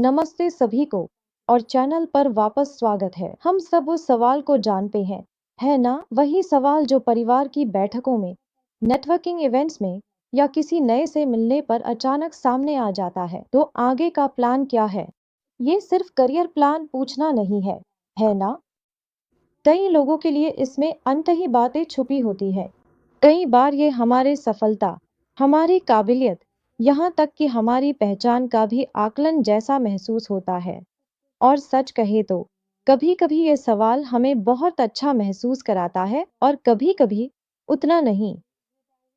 नमस्ते सभी को और चैनल पर वापस स्वागत है। हम सब उस सवाल को जानते हैं, है ना? वही सवाल जो परिवार की बैठकों में, नेटवर्किंग इवेंट्स में या किसी नए से मिलने पर अचानक सामने आ जाता है। तो आगे का प्लान क्या है? ये सिर्फ करियर प्लान पूछना नहीं है ना? कई लोगों के लिए इसमें अनकही बातें छुपी होती है। कई बार ये हमारे सफलता, हमारी काबिलियत, यहाँ तक कि हमारी पहचान का भी आकलन जैसा महसूस होता है। और सच कहे तो कभी-कभी ये सवाल हमें बहुत अच्छा महसूस कराता है और कभी-कभी उतना नहीं।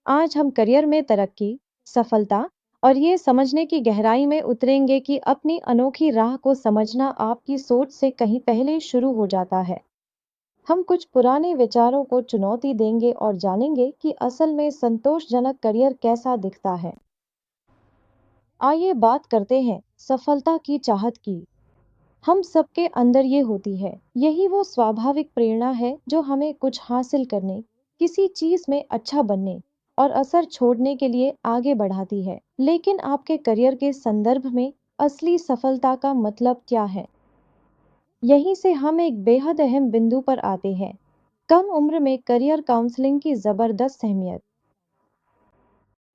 आज हम करियर में तरक्की, सफलता और ये समझने की गहराई में उतरेंगे कि अपनी अनोखी राह को समझना आपकी सोच से कहीं पहले शुरू हो जाता है। हम कुछ पुराने विचारों को चुनौती देंगे और जानेंगे कि असल में संतोषजनक करियर कैसा दिखता है। आइए बात करते हैं सफलता की चाहत की। हम सबके अंदर ये होती है। यही वो स्वाभाविक प्रेरणा है जो हमें कुछ हासिल करने, किसी चीज में अच्छा बनने और असर छोड़ने के लिए आगे बढ़ाती है। लेकिन आपके करियर के संदर्भ में असली सफलता का मतलब क्या है? यहीं से हम एक बेहद अहम बिंदु पर आते हैं। कम उम्र में करियर काउंसलिंग की जबरदस्त अहमियत।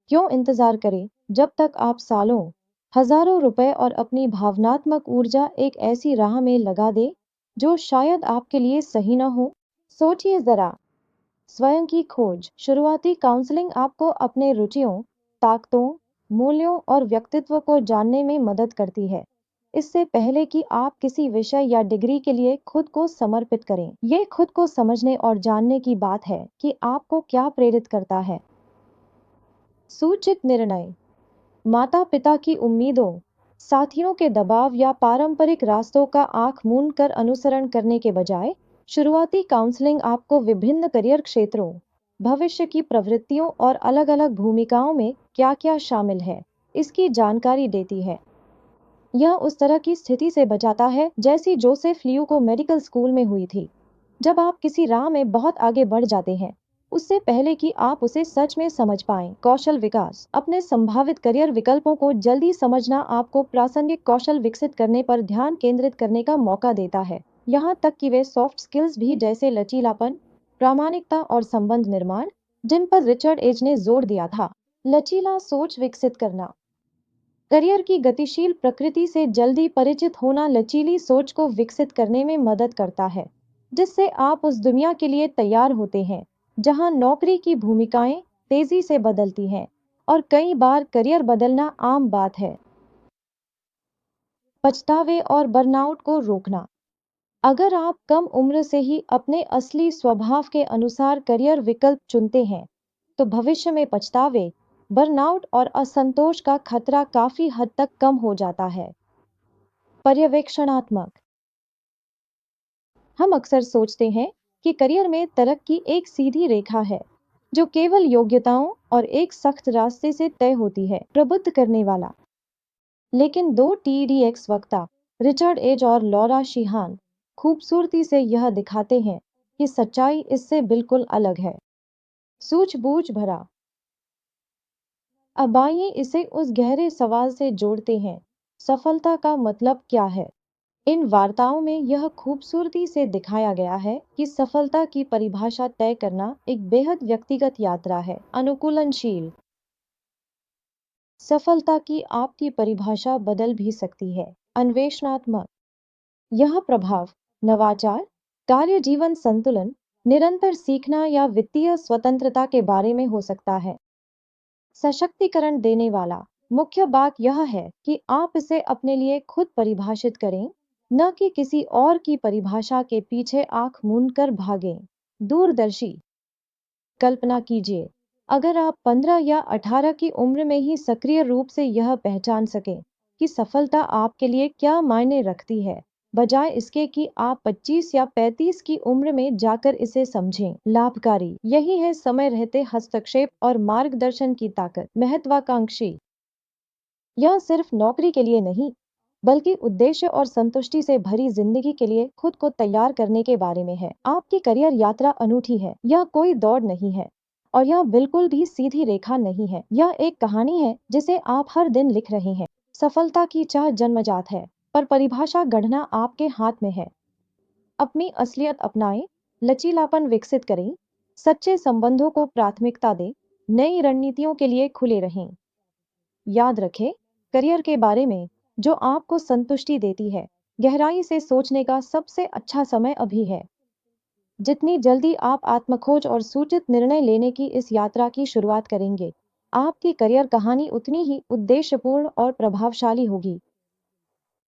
क्यों इंतजार करें जब तक आप सालों, हजारों रुपए और अपनी भावनात्मक ऊर्जा एक ऐसी राह में लगा दे जो शायद आपके लिए सही न हो? सोचिए जरा। स्वयं की खोज। शुरुआती काउंसलिंग आपको अपने रुचियों, ताकतों, मूल्यों और व्यक्तित्व को जानने में मदद करती है। इससे पहले कि आप किसी विषय या डिग्री के लिए खुद को समर्पित करें, ये खुद को समझने और जानने की बात है कि आपको क्या प्रेरित करता है। सूचित निर्णय। माता पिता की उम्मीदों, साथियों के दबाव या पारंपरिक रास्तों का आंख मूंद कर अनुसरण करने के बजाय शुरुआती काउंसलिंग आपको विभिन्न करियर क्षेत्रों, भविष्य की प्रवृत्तियों और अलग-अलग भूमिकाओं में क्या-क्या शामिल है, इसकी जानकारी देती है। यह उस तरह की स्थिति से बचाता है जैसी जोसेफ लियू को मेडिकल स्कूल में हुई थी। जब आप किसी राह में बहुत आगे बढ़ जाते हैं, उससे पहले कि आप उसे सच में समझ पाएं। कौशल विकास। अपने संभावित करियर विकल्पों को जल्दी समझना आपको प्रासंगिक कौशल विकसित करने पर ध्यान केंद्रित करने का मौका देता है। यहाँ तक कि वे सॉफ्ट स्किल्स भी जैसे लचीलापन, प्रामाणिकता और संबंध निर्माण, जिन पर रिचर्ड एज ने जोर दिया था। लचीला सोच विकसित करना। करियर की गतिशील प्रकृति से जल्दी परिचित होना लचीली सोच को विकसित करने में मदद करता है, जिससे आप उस दुनिया के लिए तैयार होते हैं जहां नौकरी की भूमिकाएं तेजी से बदलती हैं और कई बार करियर बदलना आम बात है। पछतावे और बर्नआउट को रोकना। अगर आप कम उम्र से ही अपने असली स्वभाव के अनुसार करियर विकल्प चुनते हैं, तो भविष्य में पछतावे, बर्नआउट और असंतोष का खतरा काफी हद तक कम हो जाता है। पर्यवेक्षणात्मक। हम अक्सर सोचते हैं कि करियर में तरक्की एक सीधी रेखा है, जो केवल योग्यताओं और एक सख्त रास्ते से तय होती है। प्रबुद्ध करने वाला। लेकिन दो TEDx वक्ता, रिचर्ड एज और लॉरा शीहान, खूबसूरती से यह दिखाते हैं कि सच्चाई इससे बिल्कुल अलग है। सूझबूझ भरा। अब आइए इसे उस गहरे सवाल से जोड़ते हैं, सफलता का मतलब क्या है? इन वार्ताओं में यह खूबसूरती से दिखाया गया है कि सफलता की परिभाषा तय करना एक बेहद व्यक्तिगत यात्रा है। अनुकूलनशील। सफलता की आपकी परिभाषा बदल भी सकती है। अन्वेषणात्मक। यह प्रभाव, नवाचार, कार्य जीवन संतुलन, निरंतर सीखना या वित्तीय स्वतंत्रता के बारे में हो सकता है। सशक्तिकरण देने वाला। मुख्य बात यह है कि आप इसे अपने लिए खुद परिभाषित करें, न कि किसी और की परिभाषा के पीछे आंख मूंद कर भागें। दूरदर्शी। कल्पना कीजिए, अगर आप 15 या 18 की उम्र में ही सक्रिय रूप से यह पहचान सकें कि सफलता आपके लिए क्या मायने रखती है, बजाय इसके कि आप 25 या 35 की उम्र में जाकर इसे समझें। लाभकारी। यही है समय रहते हस्तक्षेप और मार्गदर्शन की ताकत। महत्वाकांक्षी। यह सिर्फ नौकरी के लिए नहीं, बल्कि उद्देश्य और संतुष्टि से भरी जिंदगी के लिए खुद को तैयार करने के बारे में है। आपकी करियर यात्रा अनूठी है। यह कोई दौड़ नहीं है और यह बिल्कुल भी सीधी रेखा नहीं है। यह एक कहानी है जिसे आप हर दिन लिख रहे हैं। सफलता की चाह जन्मजात है, पर परिभाषा गढ़ना आपके हाथ में है। अपनी असलियत अपनाएं, लचीलापन विकसित करें, सच्चे संबंधों को प्राथमिकता दें, नई रणनीतियों के लिए खुले रहें। याद रखें, करियर के बारे में जो आपको संतुष्टि देती है, गहराई से सोचने का सबसे अच्छा समय अभी है। जितनी जल्दी आप आत्मखोज और सूचित निर्णय लेने की इस यात्रा की शुरुआत करेंगे, आपकी करियर कहानी उतनी ही उद्देश्यपूर्ण और प्रभावशाली होगी।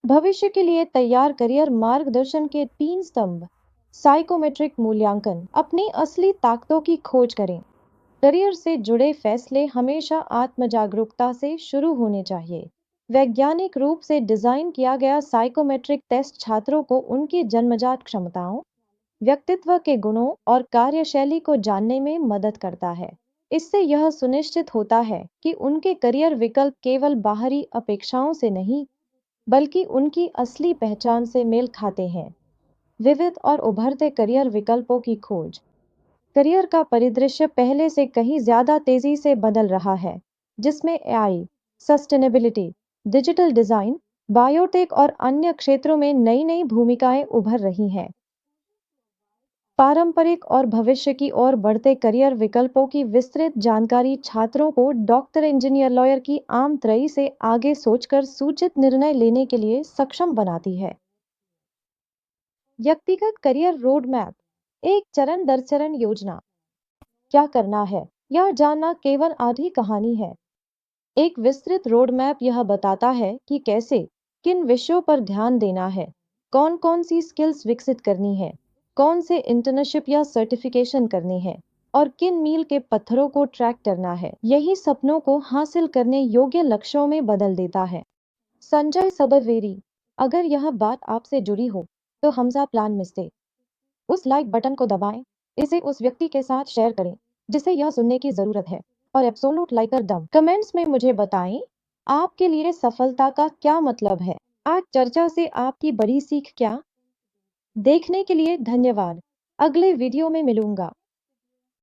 भविष्य के लिए तैयार करियर मार्गदर्शन के 3 स्तंभ। साइकोमेट्रिक मूल्यांकन, अपनी असली ताकतों की खोज करें। करियर से जुड़े फैसले हमेशा आत्म जागरूकता से शुरू होने चाहिए। वैज्ञानिक रूप से डिजाइन किया गया साइकोमेट्रिक टेस्ट छात्रों को उनकी जन्मजात क्षमताओं, व्यक्तित्व के गुणों और कार्यशैली को जानने में मदद करता है। इससे यह सुनिश्चित होता है कि उनके करियर विकल्प केवल बाहरी अपेक्षाओं से नहीं, बल्कि उनकी असली पहचान से मेल खाते हैं। विविध और उभरते करियर विकल्पों की खोज। करियर का परिदृश्य पहले से कहीं ज्यादा तेजी से बदल रहा है, जिसमें AI, sustainability, digital design, biotech और अन्य क्षेत्रों में नई नई भूमिकाएं उभर रही हैं। पारंपरिक और भविष्य की ओर बढ़ते करियर विकल्पों की विस्तृत जानकारी छात्रों को डॉक्टर, इंजीनियर, लॉयर की आम त्रयी से आगे सोचकर सूचित निर्णय लेने के लिए सक्षम बनाती है। व्यक्तिगत करियर रोड मैप, एक चरण दर चरण योजना। क्या करना है, यह जानना केवल आधी कहानी है। एक विस्तृत रोड मैप यह बताता है कि कैसे, किन विषयों पर ध्यान देना है, कौन कौन सी स्किल्स विकसित करनी है, कौन से इंटर्नशिप या सर्टिफिकेशन करने हैं और किन मील के पत्थरों को ट्रैक करना है। यही सपनों को हासिल करने योग्य लक्ष्यों में बदल देता है। संजय सबवेरी, अगर यह बात आपसे जुड़ी हो तो हमजा प्लान मिस्टेक, उस लाइक बटन को दबाएं, इसे उस व्यक्ति के साथ शेयर करें जिसे यह सुनने की जरूरत है, और एब्सोल्यूट लाइकर दम कमेंट्स में मुझे बताएं आपके लिए सफलता का क्या मतलब है। आज चर्चा से आपकी बड़ी सीख क्या। देखने के लिए धन्यवाद। अगले वीडियो में मिलूंगा।